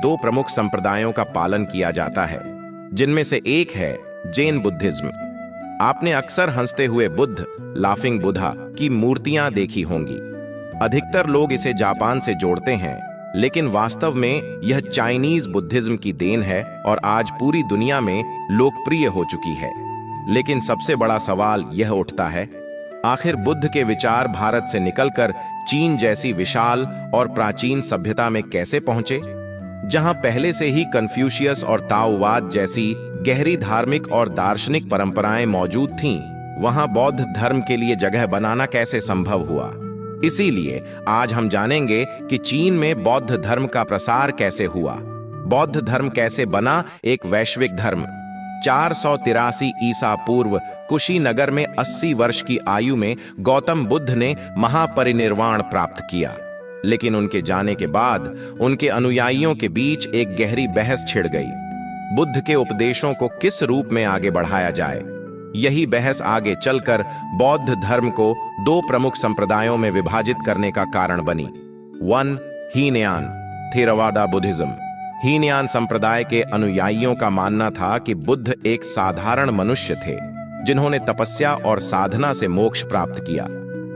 दो प्रमुख संप्रदायों का पालन किया जाता है, जिनमें से एक है जैन बुद्धिज्म। आपने अक्सर हंसते हुए बुद्ध, लाफिंग बुद्धा की मूर्तियां देखी होंगी। अधिकतर लोग इसे जापान से जोड़ते हैं, लेकिन वास्तव में यह चाइनीज बुद्धिज्म की देन है और आज पूरी दुनिया में लोकप्रिय हो चुकी है। लेकिन सबसे बड़ा सवाल यह उठता है, आखिर बुद्ध के विचार भारत से निकलकर चीन जैसी विशाल और प्राचीन सभ्यता में कैसे पहुंचे, जहां पहले से ही कन्फ्यूशियस और ताओवाद जैसी गहरी धार्मिक और दार्शनिक परंपराएं मौजूद थीं। वहां बौद्ध धर्म के लिए जगह बनाना कैसे संभव हुआ। इसीलिए आज हम जानेंगे कि चीन में बौद्ध धर्म का प्रसार कैसे हुआ, बौद्ध धर्म कैसे बना एक वैश्विक धर्म। 483 ईसा पूर्व कुशीनगर में 80 वर्ष की आयु में गौतम बुद्ध ने महापरिनिर्वाण प्राप्त किया। लेकिन उनके जाने के बाद उनके अनुयायियों के बीच एक गहरी बहस छिड़ गई। बुद्ध के उपदेशों को किस रूप में आगे बढ़ाया जाए। यही बहस आगे चलकर बौद्ध धर्म को दो प्रमुख संप्रदायों में विभाजित करने का कारण बनी। 1. हीनयान थेरवादा बुद्धिज्म। हीनयान संप्रदाय के अनुयायियों का मानना था कि बुद्ध एक साधारण मनुष्य थे, जिन्होंने तपस्या और साधना से मोक्ष प्राप्त किया।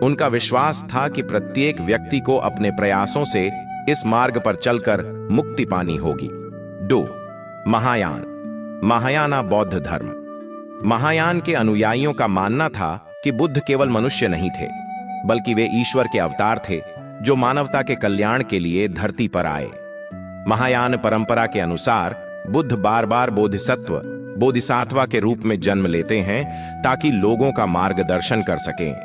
उनका विश्वास था कि प्रत्येक व्यक्ति को अपने प्रयासों से इस मार्ग पर चलकर मुक्ति पानी होगी। 2. महायान महायाना बौद्ध धर्म। महायान के अनुयायियों का मानना था कि बुद्ध केवल मनुष्य नहीं थे, बल्कि वे ईश्वर के अवतार थे जो मानवता के कल्याण के लिए धरती पर आए। महायान परंपरा के अनुसार बुद्ध बार बार बोधिसत्व के रूप में जन्म लेते हैं ताकि लोगों का मार्गदर्शन कर सकें।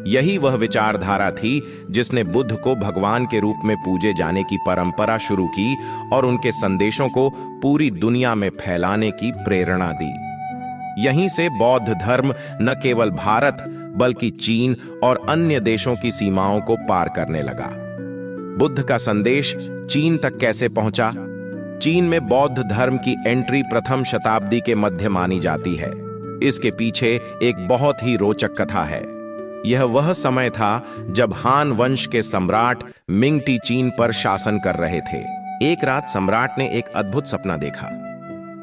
यही वह विचारधारा थी जिसने बुद्ध को भगवान के रूप में पूजे जाने की परंपरा शुरू की और उनके संदेशों को पूरी दुनिया में फैलाने की प्रेरणा दी। यहीं से बौद्ध धर्म न केवल भारत बल्कि चीन और अन्य देशों की सीमाओं को पार करने लगा। बुद्ध का संदेश चीन तक कैसे पहुंचा? चीन में बौद्ध धर्म की एंट्री प्रथम शताब्दी के मध्य मानी जाती है। इसके पीछे एक बहुत ही रोचक कथा है। यह वह समय था जब हान वंश के सम्राट मिंगटी चीन पर शासन कर रहे थे। एक रात सम्राट ने एक अद्भुत सपना देखा।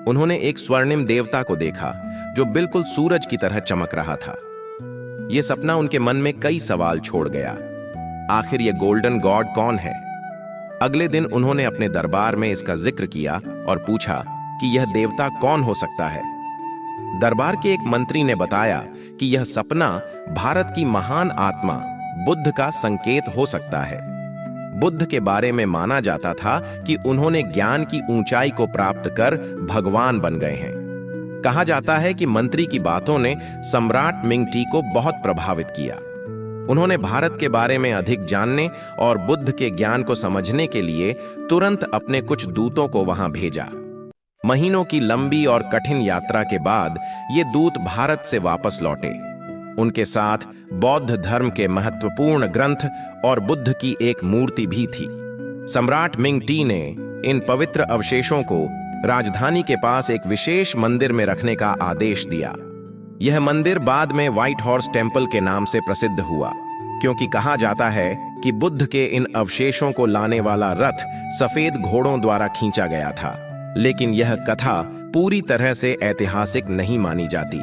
उन्होंने एक स्वर्णिम देवता को देखा जो बिल्कुल सूरज की तरह चमक रहा था। यह सपना उनके मन में कई सवाल छोड़ गया। आखिर यह गोल्डन गॉड कौन है? अगले दिन उन्होंने अपने दरबार में इसका जिक्र किया और पूछा कि यह देवता कौन हो सकता है। दरबार के एक मंत्री ने बताया कि यह सपना भारत की महान आत्मा बुद्ध का संकेत हो सकता है। बुद्ध के बारे में माना जाता था कि उन्होंने ज्ञान की ऊंचाई को प्राप्त कर भगवान बन गए हैं। कहा जाता है कि मंत्री की बातों ने सम्राट मिंगटी को बहुत प्रभावित किया। उन्होंने भारत के बारे में अधिक जानने और बुद्ध के ज्ञान को समझने के लिए तुरंत अपने कुछ दूतों को वहां भेजा। महीनों की लंबी और कठिन यात्रा के बाद ये दूत भारत से वापस लौटे। उनके साथ बौद्ध धर्म के महत्वपूर्ण ग्रंथ और बुद्ध की एक मूर्ति भी थी। सम्राट मिंगटी ने इन पवित्र अवशेषों को राजधानी के पास एक विशेष मंदिर में रखने का आदेश दिया। यह मंदिर बाद में व्हाइट हॉर्स टेम्पल के नाम से प्रसिद्ध हुआ, क्योंकि कहा जाता है कि बुद्ध के इन अवशेषों को लाने वाला रथ सफेद घोड़ों द्वारा खींचा गया था। लेकिन यह कथा पूरी तरह से ऐतिहासिक नहीं मानी जाती।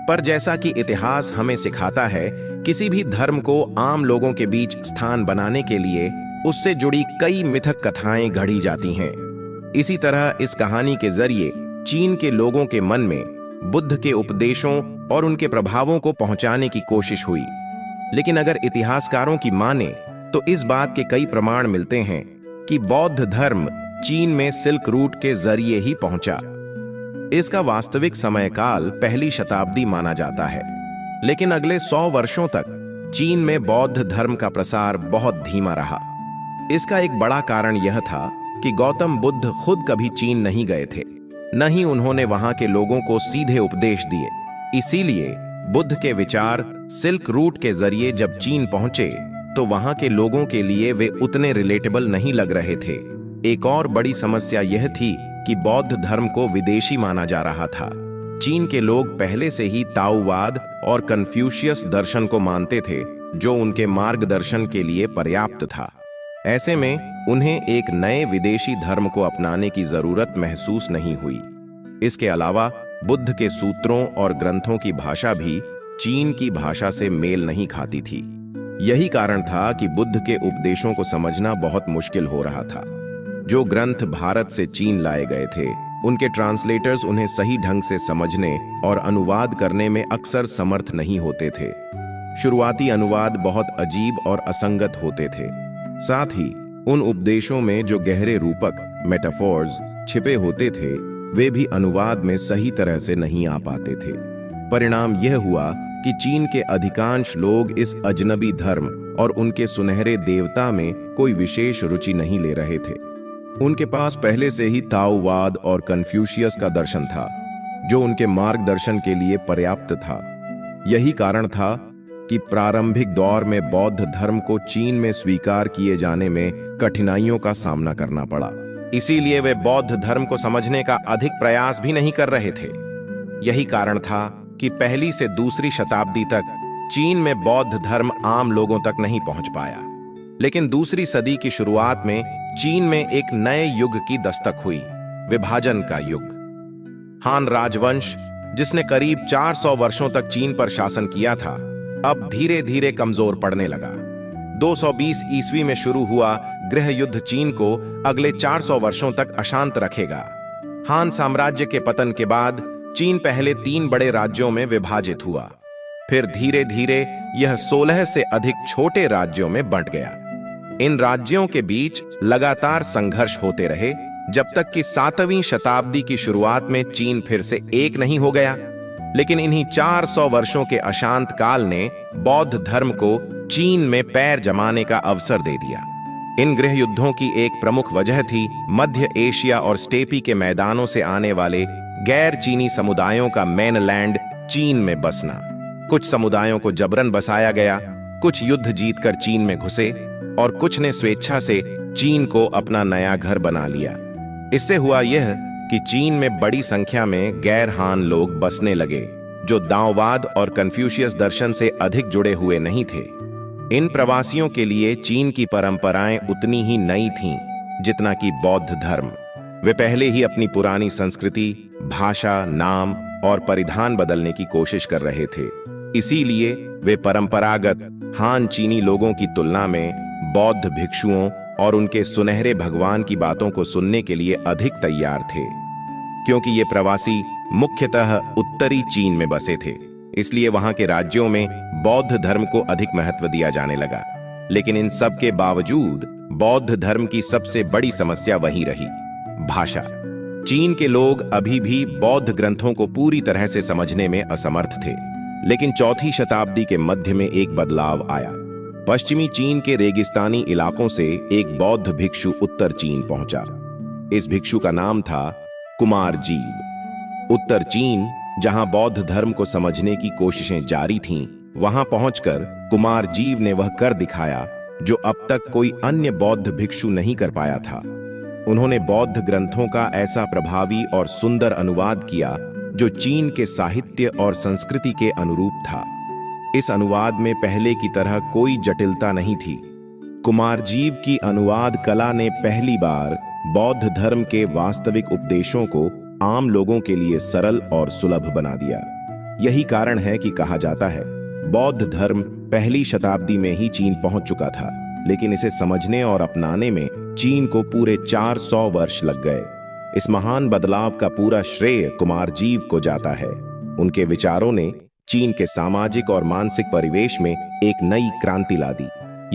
पर जैसा कि इतिहास हमें सिखाता है, किसी भी धर्म को आम लोगों के बीच स्थान बनाने के लिए उससे जुड़ी कई मिथक कथाएं गढ़ी जाती हैं। इसी तरह इस कहानी के जरिए चीन के लोगों के मन में बुद्ध के उपदेशों और उनके प्रभावों को पहुंचाने की कोशिश हुई। लेकिन अगर इतिहासकारों की माने तो इस बात के कई प्रमाण मिलते हैं कि बौद्ध धर्म चीन में सिल्क रूट के जरिए ही पहुंचा। इसका वास्तविक समयकाल पहली शताब्दी माना जाता है। लेकिन अगले 100 वर्षों तक चीन में बौद्ध धर्म का प्रसार बहुत धीमा रहा। इसका एक बड़ा कारण यह था कि गौतम बुद्ध खुद कभी चीन नहीं गए थे, न ही उन्होंने वहां के लोगों को सीधे उपदेश दिए। इसीलिए बुद्ध के विचार सिल्क रूट के जरिए जब चीन पहुंचे तो वहां के लोगों के लिए वे उतने रिलेटेबल नहीं लग रहे थे। एक और बड़ी समस्या यह थी कि बौद्ध धर्म को विदेशी माना जा रहा था। चीन के लोग पहले से ही ताओवाद और कन्फ्यूशियस दर्शन को मानते थे, जो उनके मार्गदर्शन के लिए पर्याप्त था। ऐसे में उन्हें एक नए विदेशी धर्म को अपनाने की जरूरत महसूस नहीं हुई। इसके अलावा बुद्ध के सूत्रों और ग्रंथों की भाषा भी चीन की भाषा से मेल नहीं खाती थी। यही कारण था कि बुद्ध के उपदेशों को समझना बहुत मुश्किल हो रहा था। जो ग्रंथ भारत से चीन लाए गए थे, उनके ट्रांसलेटर्स उन्हें सही ढंग से समझने और अनुवाद करने में अक्सर समर्थ नहीं होते थे। शुरुआती अनुवाद बहुत अजीब और असंगत होते थे। साथ ही उन उपदेशों में जो गहरे रूपक मेटाफोर्स छिपे होते थे, वे भी अनुवाद में सही तरह से नहीं आ पाते थे। परिणाम यह हुआ कि चीन के अधिकांश लोग इस अजनबी धर्म और उनके सुनहरे देवता में कोई विशेष रुचि नहीं ले रहे थे। उनके पास पहले से ही ताओवाद और कन्फ्यूशियस का दर्शन था, जो उनके मार्गदर्शन के लिए पर्याप्त था। यही कारण था कि प्रारंभिक दौर में बौद्ध धर्म को चीन में स्वीकार किए जाने में कठिनाइयों का सामना करना पड़ा। इसीलिए वे बौद्ध धर्म को समझने का अधिक प्रयास भी नहीं कर रहे थे। यही कारण था कि पहली से दूसरी शताब्दी तक चीन में बौद्ध धर्म आम लोगों तक नहीं पहुंच पाया। लेकिन दूसरी सदी की शुरुआत में चीन में एक नए युग की दस्तक हुई, विभाजन का युग। हान राजवंश, जिसने करीब 400 वर्षों तक चीन पर शासन किया था, अब धीरे धीरे कमजोर पड़ने लगा। 220 ईस्वी में शुरू हुआ गृह युद्ध चीन को अगले 400 वर्षों तक अशांत रखेगा। हान साम्राज्य के पतन के बाद चीन पहले 3 बड़े राज्यों में विभाजित हुआ, फिर धीरे धीरे यह 16 से अधिक छोटे राज्यों में बंट गया। इन राज्यों के बीच लगातार संघर्ष होते रहे, जब तक कि 7वीं शताब्दी की शुरुआत में चीन फिर से एक नहीं हो गया। लेकिन इन्हीं 400 वर्षों के अशांत काल ने बौद्ध धर्म को चीन में पैर जमाने का अवसर दे दिया। इन गृह युद्धों की एक प्रमुख वजह थी मध्य एशिया और स्टेपी के मैदानों से आने वाले गैर चीनी समुदायों का मेनलैंड चीन में बसना। कुछ समुदायों को जबरन बसाया गया, कुछ युद्ध जीतकर चीन में घुसे और कुछ ने स्वेच्छा से चीन को अपना नया घर बना लिया। इससे हुआ यह कि चीन में बड़ी संख्या में गैर हान लोग बसने लगे, जो दाओवाद और कन्फ्यूशियस दर्शन से अधिक जुड़े हुए नहीं थे। इन प्रवासियों के लिए चीन की परंपराएं उतनी ही नई थीं जितना कि बौद्ध धर्म। वे पहले ही अपनी पुरानी संस्कृति, भाषा, नाम और परिधान बदलने की कोशिश कर रहे थे। इसीलिए वे परंपरागत हान चीनी लोगों की तुलना में बौद्ध भिक्षुओं और उनके सुनहरे भगवान की बातों को सुनने के लिए अधिक तैयार थे। क्योंकि ये प्रवासी मुख्यतः उत्तरी चीन में बसे थे, इसलिए वहां के राज्यों में बौद्ध धर्म को अधिक महत्व दिया जाने लगा। लेकिन इन सब के बावजूद बौद्ध धर्म की सबसे बड़ी समस्या वही रही, भाषा। चीन के लोग अभी भी बौद्ध ग्रंथों को पूरी तरह से समझने में असमर्थ थे। लेकिन 4वीं शताब्दी के मध्य में एक बदलाव आया। पश्चिमी चीन के रेगिस्तानी इलाकों से एक बौद्ध भिक्षु उत्तर चीन पहुंचा। इस भिक्षु का नाम था कुमार जीव। उत्तर चीन, जहां बौद्ध धर्म को समझने की कोशिशें जारी थीं, वहां पहुंचकर कुमार जीव ने वह कर दिखाया जो अब तक कोई अन्य बौद्ध भिक्षु नहीं कर पाया था। उन्होंने बौद्ध ग्रंथों का ऐसा प्रभावी और सुंदर अनुवाद किया जो चीन के साहित्य और संस्कृति के अनुरूप था। इस अनुवाद में पहले की तरह कोई जटिलता नहीं थी। कुमार जीव की अनुवाद कला ने पहली बार बौद्ध धर्म के वास्तविक उपदेशों को आम लोगों के लिए सरल और सुलभ बना दिया। यही कारण है कि कहा जाता है बौद्ध धर्म पहली शताब्दी में ही चीन पहुंच चुका था, लेकिन इसे समझने और अपनाने में चीन को पूरे 400 वर्ष लग गए। इस महान बदलाव का पूरा श्रेय कुमार जीव को जाता है। उनके विचारों ने चीन के सामाजिक और मानसिक परिवेश में एक नई क्रांति ला दी।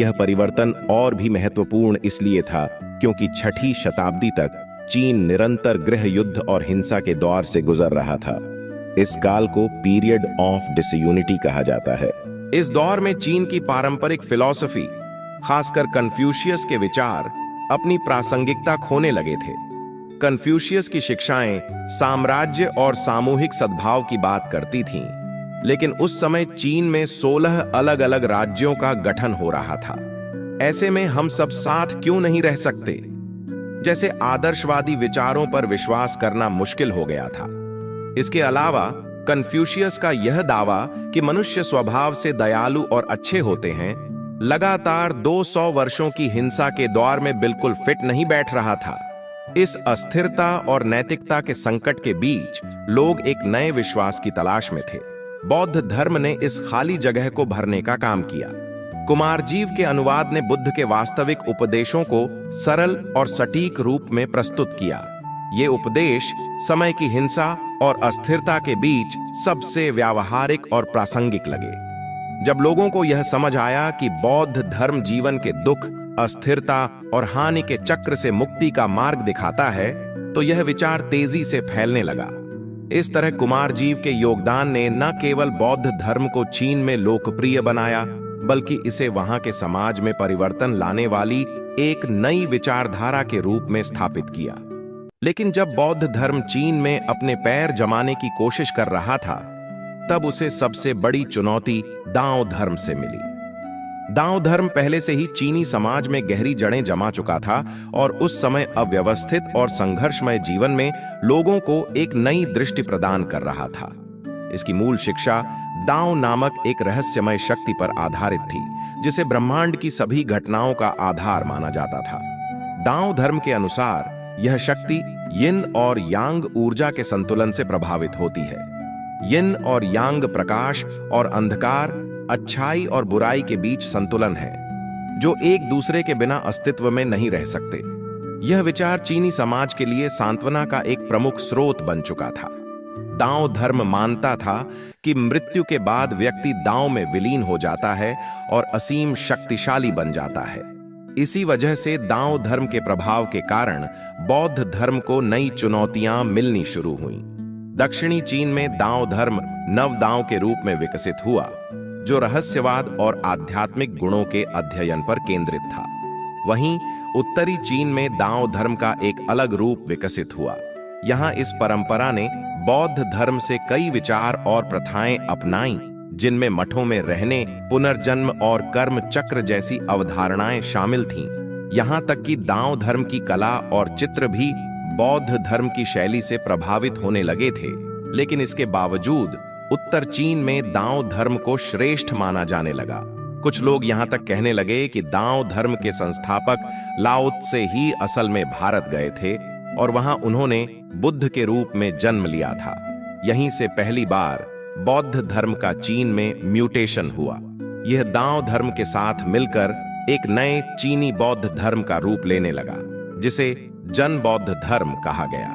यह परिवर्तन और भी महत्वपूर्ण इसलिए था क्योंकि 6वीं शताब्दी तक चीन निरंतर गृह युद्ध और हिंसा के दौर से गुजर रहा था। इस काल को पीरियड ऑफ डिसयूनिटी कहा जाता है। इस दौर में चीन की पारंपरिक फिलॉसफी, खासकर कन्फ्यूशियस के विचार, अपनी प्रासंगिकता खोने लगे थे। कन्फ्यूशियस की शिक्षाएं साम्राज्य और सामूहिक सद्भाव की बात करती थीं, लेकिन उस समय चीन में 16 अलग अलग राज्यों का गठन हो रहा था। ऐसे में हम सब साथ क्यों नहीं रह सकते? जैसे आदर्शवादी विचारों पर विश्वास करना मुश्किल हो गया था। इसके अलावा कन्फ्यूशियस का यह दावा कि मनुष्य स्वभाव से दयालु और अच्छे होते हैं, लगातार 200 वर्षों की हिंसा के दौर में बिल्कुल फिट नहीं बैठ रहा था। इस अस्थिरता और नैतिकता के संकट के बीच लोग एक नए विश्वास की तलाश में थे। बौद्ध धर्म ने इस खाली जगह को भरने का काम किया। कुमारजीव के अनुवाद ने बुद्ध के वास्तविक उपदेशों को सरल और सटीक रूप में प्रस्तुत किया। ये उपदेश समय की हिंसा और अस्थिरता के बीच सबसे व्यावहारिक और प्रासंगिक लगे। जब लोगों को यह समझ आया कि बौद्ध धर्म जीवन के दुख, अस्थिरता और हानि के चक्र से मुक्ति का मार्ग दिखाता है, तो यह विचार तेजी से फैलने लगा। इस तरह कुमारजीव के योगदान ने न केवल बौद्ध धर्म को चीन में लोकप्रिय बनाया, बल्कि इसे वहां के समाज में परिवर्तन लाने वाली एक नई विचारधारा के रूप में स्थापित किया। लेकिन जब बौद्ध धर्म चीन में अपने पैर जमाने की कोशिश कर रहा था, तब उसे सबसे बड़ी चुनौती दाओ धर्म से मिली। दाओ धर्म पहले से ही चीनी समाज में गहरी जड़ें जमा चुका था और उस समय अव्यवस्थित और संघर्षमय जीवन में लोगों को एक नई दृष्टि प्रदान कर रहा था। इसकी मूल शिक्षा दाओ नामक एक रहस्यमय शक्ति पर आधारित थी, जिसे ब्रह्मांड की सभी घटनाओं का आधार माना जाता था। दाओ धर्म के अनुसार यह शक्ति यिन और यांग ऊर्जा के संतुलन से प्रभावित होती है। यिन और यांग प्रकाश और अंधकार, अच्छाई और बुराई के बीच संतुलन है, जो एक दूसरे के बिना अस्तित्व में नहीं रह सकते। यह विचार चीनी समाज के लिए सांत्वना का एक प्रमुख स्रोत बन चुका था। दाओ धर्म मानता था कि मृत्यु के बाद व्यक्ति दाओ में विलीन हो जाता है और असीम शक्तिशाली बन जाता है। इसी वजह से दाओ धर्म के प्रभाव के कारण बौद्ध धर्म को नई चुनौतियां मिलनी शुरू हुईं। दक्षिणी चीन में दाओ धर्म नव दाओ के रूप में विकसित हुआ, जो रहस्यवाद और आध्यात्मिक गुणों के अध्ययन पर केंद्रित था। वहीं उत्तरी चीन में दाओ धर्म का एक अलग रूप विकसित हुआ। यहाँ इस परंपरा ने बौद्ध धर्म से कई विचार और प्रथाएं अपनाई, जिनमें मठों में रहने, पुनर्जन्म और कर्म चक्र जैसी अवधारणाएं शामिल थीं। यहाँ तक कि दाओ धर्म की कला और चित्र भी बौद्ध धर्म की शैली से प्रभावित होने लगे थे। लेकिन इसके बावजूद उत्तर चीन में दाओ धर्म को श्रेष्ठ माना जाने लगा। कुछ लोग यहाँ तक कहने लगे कि दाओ धर्म के संस्थापक लाओ त्से ही असल में भारत गए थे और वहां उन्होंने बुद्ध के रूप में जन्म लिया था। यहीं से पहली बार बौद्ध धर्म का चीन में म्यूटेशन हुआ। यह दाओ धर्म के साथ मिलकर एक नए चीनी बौद्ध धर्म का रूप लेने लगा, जिसे जन बौद्ध धर्म कहा गया।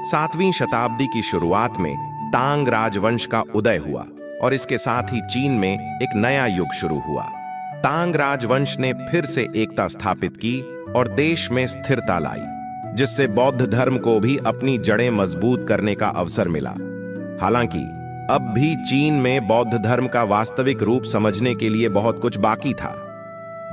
7वीं शताब्दी की शुरुआत में तांग राजवंश का उदय हुआ और इसके साथ ही चीन में एक नया युग शुरू हुआ। तांग राजवंश ने फिर से एकता स्थापित की और देश में स्थिरता लाई, जिससे बौद्ध धर्म को भी अपनी जड़ें मजबूत करने का अवसर मिला। हालांकि अब भी चीन में बौद्ध धर्म का वास्तविक रूप समझने के लिए बहुत कुछ बाकी था।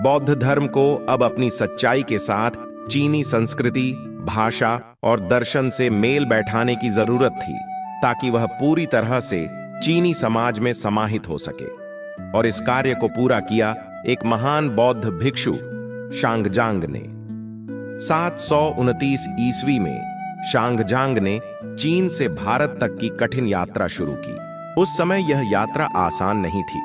बौद्ध धर्म को अब अपनी सच्चाई के साथ चीनी संस्कृति, भाषा और दर्शन से मेल बैठाने की जरूरत थी, ताकि वह पूरी तरह से चीनी समाज में समाहित हो सके। और इस कार्य को पूरा किया एक महान बौद्ध भिक्षु शांगजांग ने। 729 ईस्वी में शांगजांग ने चीन से भारत तक की कठिन यात्रा शुरू की। उस समय यह यात्रा आसान नहीं थी।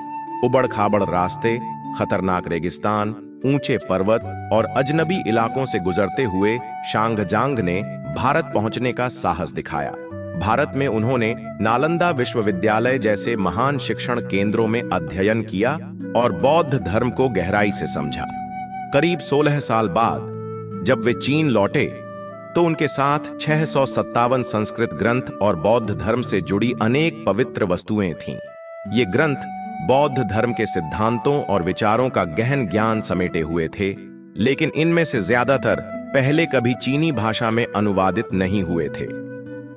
उबड़-खाबड़ रास्ते, खतरनाक रेगिस्तान, ऊंचे पर्वत और अजनबी इलाकों से गुजरते हुए शांगजांग ने भारत पहुंचने का साहस दिखाया। भारत में उन्होंने नालंदा विश्वविद्यालय जैसे महान शिक्षण केंद्रों में अध्ययन किया और बौद्ध धर्म को गहराई से समझा। करीब 16 साल बाद जब वे चीन लौटे, तो उनके साथ 657 संस्कृत ग्रंथ और बौद्ध धर्म से जुड़ी अनेक पवित्र वस्तुएं थीं। ये ग्रंथ बौद्ध धर्म के सिद्धांतों और विचारों का गहन ज्ञान समेटे हुए थे, लेकिन इनमें से ज्यादातर पहले कभी चीनी भाषा में अनुवादित नहीं हुए थे।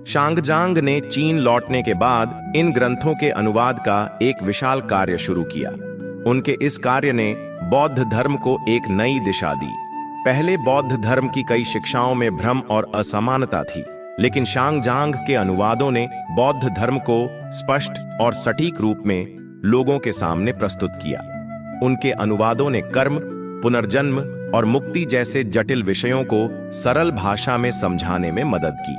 शांगजांग ने चीन लौटने के बाद इन ग्रंथों के अनुवाद का एक विशाल कार्य शुरू किया। उनके इस कार्य ने बौद्ध धर्म को एक नई दिशा दी। पहले बौद्ध धर्म की कई शिक्षाओं में भ्रम और असमानता थी, लेकिन शांगजांग के अनुवादों ने बौद्ध धर्म को स्पष्ट और सटीक रूप में लोगों के सामने प्रस्तुत किया। उनके अनुवादों ने कर्म, पुनर्जन्म और मुक्ति जैसे जटिल विषयों को सरल भाषा में समझाने में मदद की।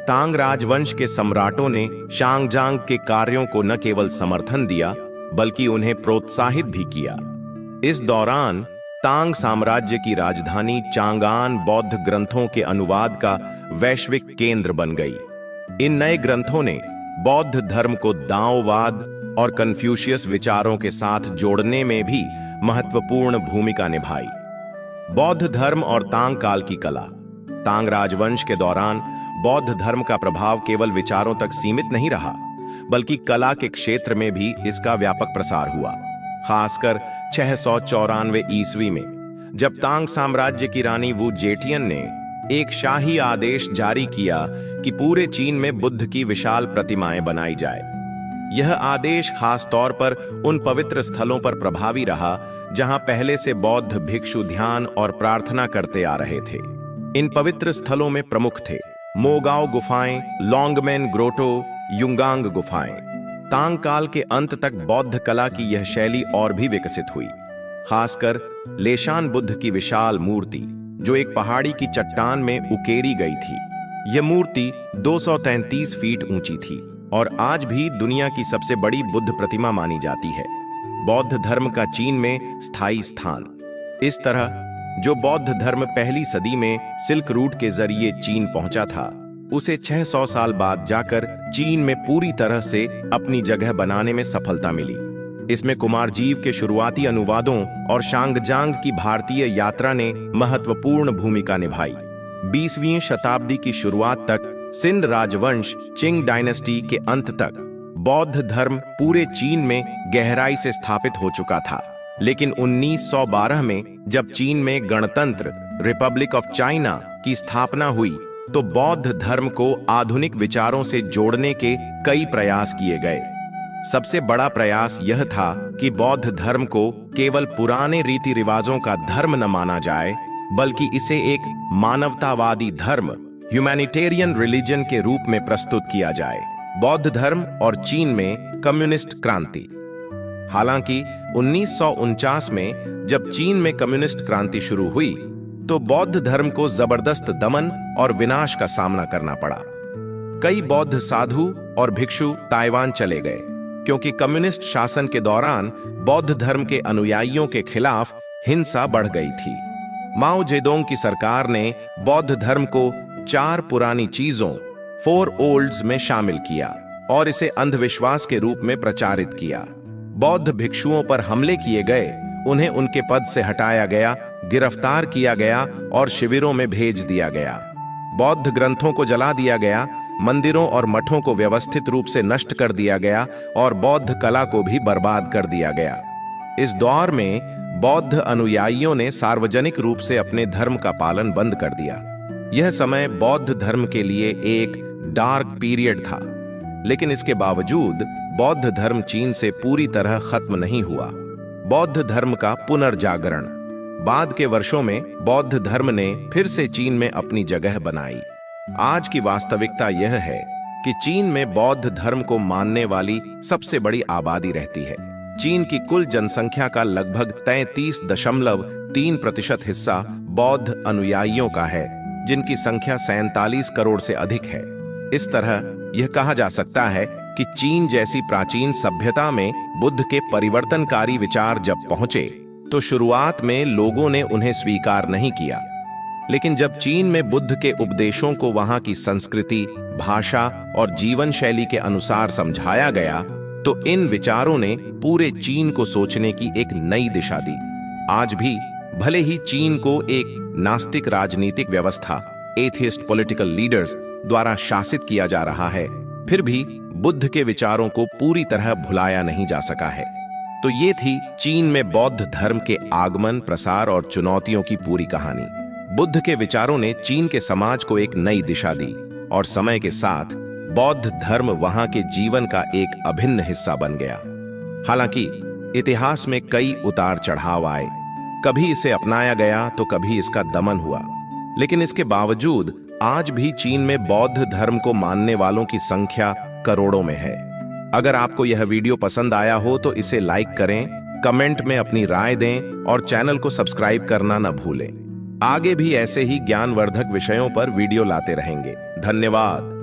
तांग राजवंश के सम्राटों ने शांगजांग के कार्यों को न केवल समर्थन दिया, बल्कि उन्हें प्रोत्साहित भी किया। इस दौरान तांग साम्राज्य की राजधानी चांगान बौद्ध ग्रंथों के अनुवाद का वैश्विक केंद्र बन गई। इन नए ग्रंथों ने बौद्ध धर्म को दाओवाद और कन्फ्यूशियस विचारों के साथ जोड़ने में भी महत्वपूर्ण भूमिका निभाई। बौद्ध धर्म और तांग काल की कला। तांग राजवंश के दौरान बौद्ध धर्म का प्रभाव केवल विचारों तक सीमित नहीं रहा, बल्कि कला के क्षेत्र में भी इसका व्यापक प्रसार हुआ। खासकर 694 ईस्वी में जब तांग साम्राज्य की रानी वू जेटियन ने एक शाही आदेश जारी किया कि पूरे चीन में बुद्ध की विशाल प्रतिमाएं बनाई जाए। यह आदेश खास तौर पर उन पवित्र स्थलों पर प्रभावी रहा जहां पहले से बौद्ध भिक्षु ध्यान और प्रार्थना करते आ रहे थे। इन पवित्र स्थलों में प्रमुख थे मोगाओ गुफाएं, लोंगमेन ग्रोटो, युंगांग गुफाएं। तांग काल के अंत तक बौद्ध कला की यह शैली और भी विकसित हुई, खासकर लेशान बुद्ध की विशाल मूर्ति जो एक पहाड़ी की चट्टान में उकेरी गई थी। यह मूर्ति 233 फीट ऊंची थी और आज भी दुनिया की सबसे बड़ी बुद्ध प्रतिमा मानी जाती है। बौद्ध धर्म का चीन में स्थायी स्थान। इस तरह जो बौद्ध धर्म पहली सदी में सिल्क रूट के जरिए चीन पहुंचा था, उसे 600 साल बाद जाकर चीन में पूरी तरह से अपनी जगह बनाने में सफलता मिली। इसमें कुमारजीव के शुरुआती अनुवादों और शांगजांग की भारतीय यात्रा ने महत्वपूर्ण भूमिका निभाई। 20वीं शताब्दी की शुरुआत तक सिंध राजवंश चिंग डायनेस्टी के अंत तक बौद्ध धर्म पूरे चीन में गहराई से स्थापित हो चुका था। लेकिन 1912 में जब चीन में गणतंत्र रिपब्लिक ऑफ चाइना की स्थापना हुई तो बौद्ध धर्म को आधुनिक विचारों से जोड़ने के कई प्रयास किए गए। सबसे बड़ा प्रयास यह था कि बौद्ध धर्म को केवल पुराने रीति रिवाजों का धर्म न माना जाए, बल्कि इसे एक मानवतावादी धर्म, ह्यूमैनिटेरियन रिलीजन के रूप में प्रस्तुत किया जाए। बौद्ध धर्म और चीन में कम्युनिस्ट क्रांति। हालांकि 1949 में जब चीन में कम्युनिस्ट क्रांति शुरू हुई तो बौद्ध धर्म को जबरदस्त दमन और विनाश का सामना करना पड़ा। कई बौद्ध साधु और भिक्षु ताइवान चले गए क्योंकि कम्युनिस्ट शासन के दौरान बौद्ध धर्म के अनुयायियों के खिलाफ हिंसा बढ़ गई थी। माओ जेडोंग की सरकार ने बौद्ध धर्म को 4 पुरानी चीजों 4 ओल्ड्स में शामिल किया और इसे अंधविश्वास के रूप में प्रचारित किया। बौद्ध भिक्षुओं पर हमले किए गए, उन्हें उनके पद से हटाया गया, गिरफ्तार किया गया और शिविरों में भेज दिया गया। बौद्ध ग्रंथों को जला दिया गया, मंदिरों और मठों को व्यवस्थित रूप से नष्ट कर दिया गया और बौद्ध कला को भी बर्बाद कर दिया गया। इस दौर में बौद्ध अनुयायियों ने सार्वजनिक रूप से अपने धर्म का पालन बंद कर दिया। यह समय बौद्ध धर्म के लिए एक डार्क पीरियड था, लेकिन इसके बावजूद बौद्ध धर्म चीन से पूरी तरह खत्म नहीं हुआ। बौद्ध धर्म का पुनर्जागरण। बाद के वर्षों में बौद्ध धर्म ने फिर से चीन में अपनी जगह बनाई। आज की वास्तविकता यह है कि चीन में बौद्ध धर्म को मानने वाली सबसे बड़ी आबादी रहती है। चीन की कुल जनसंख्या का लगभग 33.3% हिस्सा बौद्ध अनुयायियों का है, जिनकी संख्या 47 करोड़ से अधिक है। इस तरह यह कहा जा सकता है कि चीन जैसी प्राचीन सभ्यता में बुद्ध के परिवर्तनकारी विचार जब पहुंचे तो शुरुआत में लोगों ने उन्हें स्वीकार नहीं किया, लेकिन जब चीन में बुद्ध के उपदेशों को वहां की संस्कृति, भाषा और जीवन शैली के अनुसार समझाया गया तो इन विचारों ने पूरे चीन को सोचने की एक नई दिशा दी। आज भी भले ही चीन को एक नास्तिक राजनीतिक व्यवस्था, एथियस्ट पॉलिटिकल लीडर्स द्वारा शासित किया जा रहा है, फिर भी बुद्ध के विचारों को पूरी तरह भुलाया नहीं जा सका है। तो ये थी चीन में बौद्ध धर्म के आगमन, प्रसार और चुनौतियों की पूरी कहानी। बुद्ध के विचारों ने चीन के समाज को एक नई दिशा दी और समय के साथ बौद्ध धर्म वहां के जीवन का एक अभिन्न हिस्सा बन गया। हालांकि इतिहास में कई उतार चढ़ाव आए, कभी इसे अपनाया गया तो कभी इसका दमन हुआ, लेकिन इसके बावजूद आज भी चीन में बौद्ध धर्म को मानने वालों की संख्या करोड़ों में है। अगर आपको यह वीडियो पसंद आया हो तो इसे लाइक करें, कमेंट में अपनी राय दें और चैनल को सब्सक्राइब करना न भूलें। आगे भी ऐसे ही ज्ञानवर्धक विषयों पर वीडियो लाते रहेंगे। धन्यवाद।